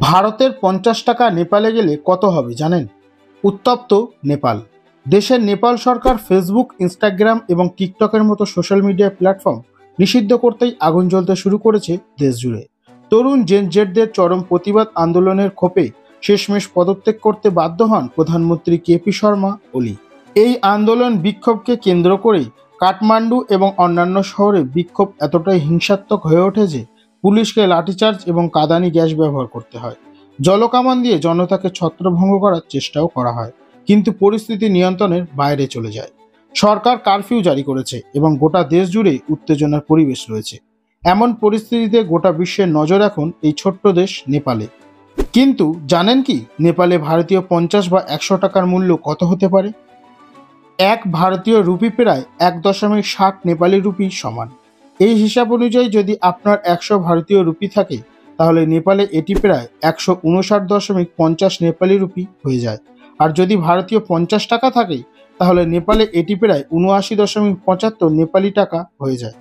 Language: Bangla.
ভারতের ৫০ টাকা নেপালে গেলে কত হবে জানেন? উত্তপ্ত নেপাল। দেশের নেপাল সরকার ফেসবুক, ইনস্টাগ্রাম এবং টিকটকের মতো সোশ্যাল মিডিয়া প্ল্যাটফর্ম নিষিদ্ধ করতেই আগুন জ্বলতে শুরু করেছে দেশ জুড়ে। তরুণ জেনজেডদের চরম প্রতিবাদ আন্দোলনের ক্ষোভে শেষমেশ পদত্যাগ করতে বাধ্য হন প্রধানমন্ত্রী কেপি শর্মা ওলি। এই আন্দোলন বিক্ষোভকে কেন্দ্র করেই কাঠমান্ডু এবং অন্যান্য শহরে বিক্ষোভ এতটাই হিংসাত্মক হয়ে ওঠে যে পুলিশকে লাঠিচার্জ এবং কাঁদানি গ্যাস ব্যবহার করতে হয়। জলকামান দিয়ে জনতাকে ছত্রভঙ্গ করার চেষ্টাও করা হয়, কিন্তু পরিস্থিতি নিয়ন্ত্রণের বাইরে চলে যায়। সরকার কারফিউ জারি করেছে এবং গোটা দেশ জুড়ে উত্তেজনার পরিবেশ রয়েছে। এমন পরিস্থিতিতে গোটা বিশ্বের নজর এখন এই ছোট্ট দেশ নেপালে। কিন্তু জানেন কি, নেপালে ভারতীয় ৫০ বা ১০০ টাকার মূল্য কত হতে পারে? এক ভারতীয় রুপি প্রায় ১.৬০ নেপালি রুপি সমান। এই হিসাব অনুযায়ী যদি আপনার ১০০ ভারতীয় রুপি থাকে, তাহলে নেপালে এটি প্রায় ১৫৯.৫০ নেপালি রুপি হয়ে যায়। আর যদি ভারতীয় ৫০ টাকা থাকে, তাহলে নেপালে এটি প্রায় ৭৯.৭৫ নেপালি টাকা হয়ে যায়।